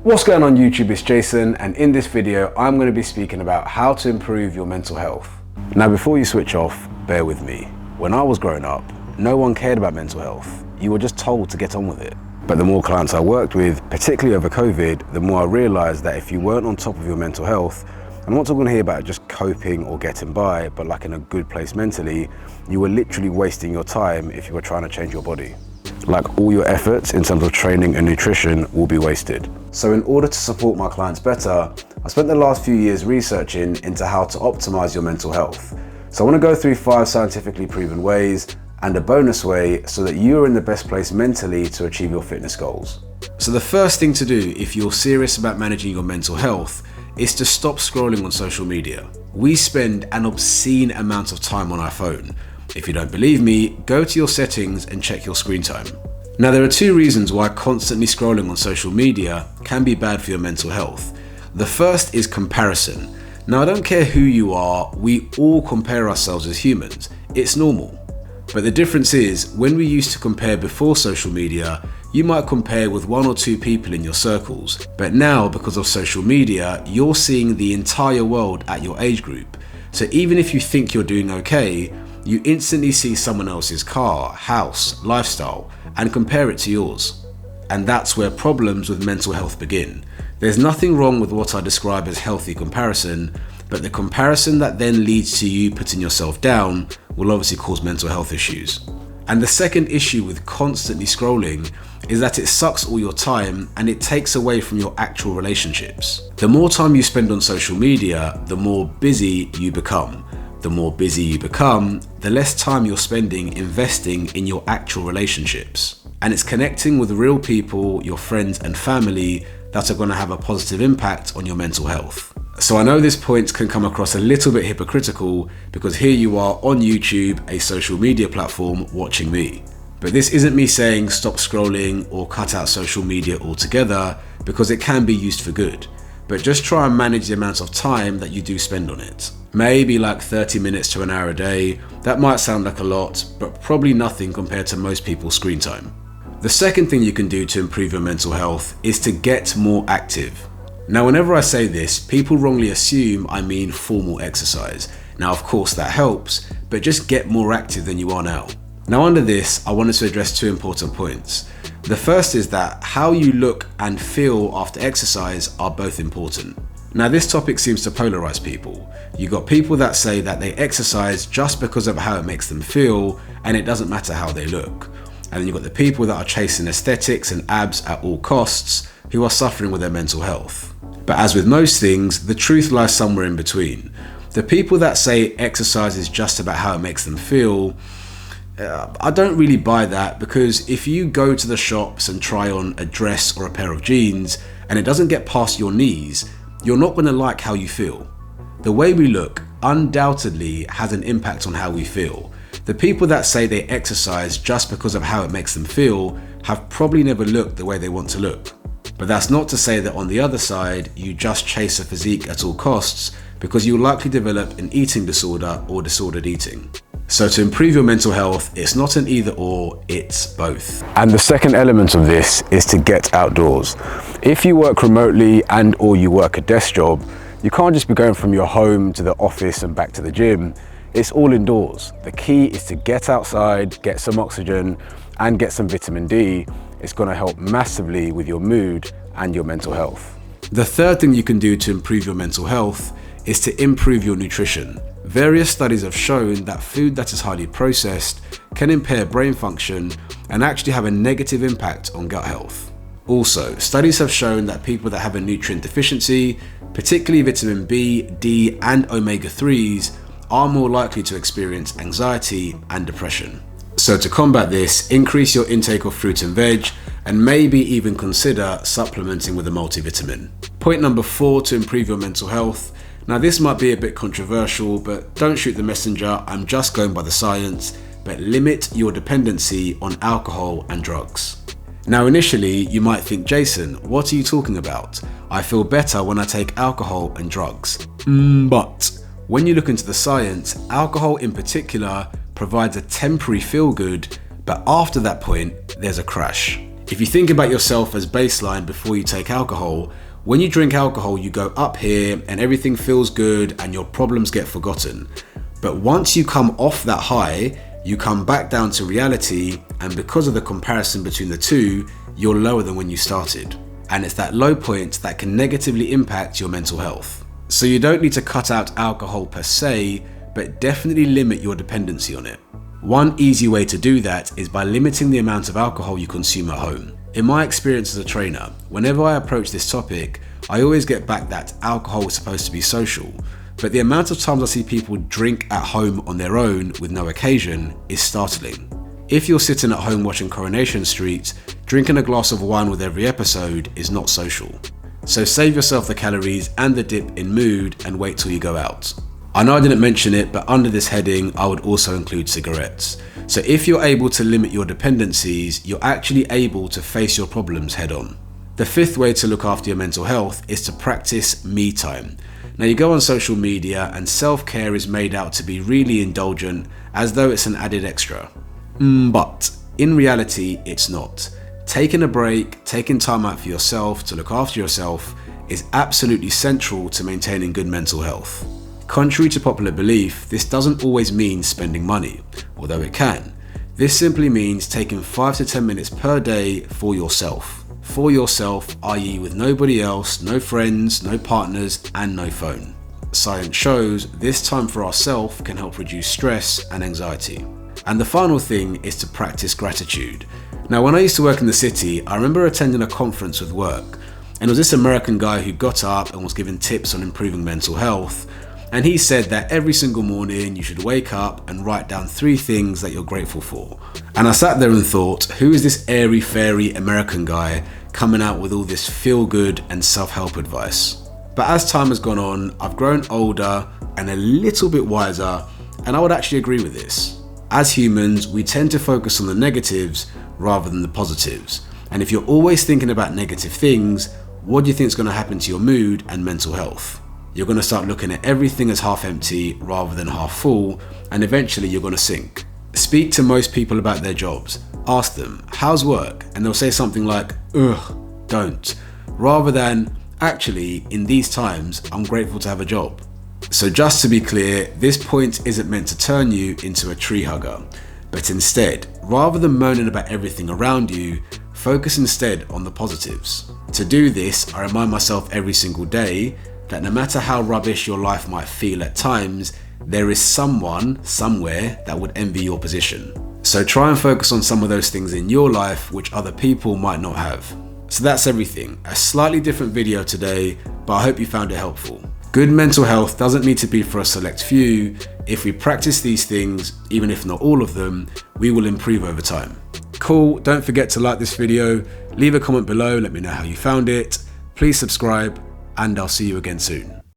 What's going on YouTube, it's Jason, and in this video I'm going to be speaking about how to improve your mental health. Now before you switch off, bear with me. When I was growing up, no one cared about mental health. You were just told to get on with it. But the more clients I worked with, particularly over COVID, the more I realised that if you weren't on top of your mental health, I'm not talking here about just coping or getting by, but like in a good place mentally, you were literally wasting your time if you were trying to change your body. Like all your efforts in terms of training and nutrition will be wasted. So in order to support my clients better, I spent the last few years researching into how to optimize your mental health. So I want to go through 5 scientifically proven ways and a bonus way so that you are in the best place mentally to achieve your fitness goals. So the first thing to do if you're serious about managing your mental health is to stop scrolling on social media. We spend an obscene amount of time on our phone. If you don't believe me, go to your settings and check your screen time. Now there are 2 reasons why constantly scrolling on social media can be bad for your mental health. The first is comparison. Now I don't care who you are, we all compare ourselves as humans. It's normal. But the difference is, when we used to compare before social media, you might compare with 1 or 2 people in your circles. But now, because of social media, you're seeing the entire world at your age group. So even if you think you're doing okay, you instantly see someone else's car, house, lifestyle, and compare it to yours. And that's where problems with mental health begin. There's nothing wrong with what I describe as healthy comparison, but the comparison that then leads to you putting yourself down will obviously cause mental health issues. And the second issue with constantly scrolling is that it sucks all your time and it takes away from your actual relationships. The more time you spend on social media, the more busy you become. The more busy you become, the less time you're spending investing in your actual relationships. And it's connecting with real people, your friends and family, that are going to have a positive impact on your mental health. So I know this point can come across a little bit hypocritical because here you are on YouTube, a social media platform, watching me. But this isn't me saying stop scrolling or cut out social media altogether, because it can be used for good. But just try and manage the amount of time that you do spend on it. Maybe like 30 minutes to an hour a day. That might sound like a lot, but probably nothing compared to most people's screen time. The second thing you can do to improve your mental health is to get more active. Now, whenever I say this, people wrongly assume I mean formal exercise. Now, of course that helps, but just get more active than you are now. Now, under this, I wanted to address 2 important points. The first is that how you look and feel after exercise are both important. Now, this topic seems to polarize people. You got people that say that they exercise just because of how it makes them feel, and it doesn't matter how they look. And then you've got the people that are chasing aesthetics and abs at all costs, who are suffering with their mental health. But as with most things, the truth lies somewhere in between. The people that say exercise is just about how it makes them feel, I don't really buy that, because if you go to the shops and try on a dress or a pair of jeans and it doesn't get past your knees, you're not going to like how you feel. The way we look undoubtedly has an impact on how we feel. The people that say they exercise just because of how it makes them feel have probably never looked the way they want to look. But that's not to say that on the other side, you just chase a physique at all costs, because you'll likely develop an eating disorder or disordered eating. So to improve your mental health, it's not an either or, it's both. And the second element of this is to get outdoors. If you work remotely and or you work a desk job, you can't just be going from your home to the office and back to the gym. It's all indoors. The key is to get outside, get some oxygen and get some vitamin D. It's going to help massively with your mood and your mental health. The third thing you can do to improve your mental health is to improve your nutrition. Various studies have shown that food that is highly processed can impair brain function and actually have a negative impact on gut health. Also, studies have shown that people that have a nutrient deficiency, particularly vitamin B, D and omega-3s, are more likely to experience anxiety and depression. So to combat this, increase your intake of fruit and veg, and maybe even consider supplementing with a multivitamin. Point number 4 to improve your mental health. Now this might be a bit controversial, but don't shoot the messenger, I'm just going by the science, but limit your dependency on alcohol and drugs. Now initially, you might think, Jason, what are you talking about? I feel better when I take alcohol and drugs. But when you look into the science, alcohol in particular provides a temporary feel good, but after that point, there's a crash. If you think about yourself as baseline before you take alcohol, when you drink alcohol, you go up here and everything feels good and your problems get forgotten. But once you come off that high, you come back down to reality, and because of the comparison between the two, you're lower than when you started. And it's that low point that can negatively impact your mental health. So you don't need to cut out alcohol per se, but definitely limit your dependency on it. One easy way to do that is by limiting the amount of alcohol you consume at home. In my experience as a trainer, whenever I approach this topic, I always get back that alcohol is supposed to be social. But the amount of times I see people drink at home on their own with no occasion is startling. If you're sitting at home watching Coronation Street, drinking a glass of wine with every episode is not social. So save yourself the calories and the dip in mood and wait till you go out. I know I didn't mention it, but under this heading, I would also include cigarettes. So if you're able to limit your dependencies, you're actually able to face your problems head on. The fifth way to look after your mental health is to practice me time. Now you go on social media and self-care is made out to be really indulgent, as though it's an added extra. But in reality, it's not. Taking a break, taking time out for yourself to look after yourself is absolutely central to maintaining good mental health. Contrary to popular belief, this doesn't always mean spending money, although it can. This simply means taking 5 to 10 minutes per day for yourself. For yourself, i.e. with nobody else, no friends, no partners, and no phone. Science shows this time for ourselves can help reduce stress and anxiety. And the final thing is to practice gratitude. Now, when I used to work in the city, I remember attending a conference with work, and it was this American guy who got up and was giving tips on improving mental health. And he said that every single morning you should wake up and write down 3 things that you're grateful for. And I sat there and thought, who is this airy fairy American guy coming out with all this feel good and self-help advice? But as time has gone on, I've grown older and a little bit wiser, and I would actually agree with this. As humans, we tend to focus on the negatives rather than the positives. And if you're always thinking about negative things, what do you think is going to happen to your mood and mental health? You're going to start looking at everything as half empty rather than half full, and eventually you're going to sink. Speak to most people about their jobs. Ask them, how's work? And they'll say something like, ugh, don't. Rather than, actually, in these times, I'm grateful to have a job. So just to be clear, this point isn't meant to turn you into a tree hugger, but instead, rather than moaning about everything around you, focus instead on the positives. To do this, I remind myself every single day that no matter how rubbish your life might feel at times, there is someone, somewhere, that would envy your position. So try and focus on some of those things in your life which other people might not have. So that's everything. A slightly different video today, but I hope you found it helpful. Good mental health doesn't need to be for a select few. If we practice these things, even if not all of them, we will improve over time. Cool, don't forget to like this video, leave a comment below, let me know how you found it, please subscribe, and I'll see you again soon.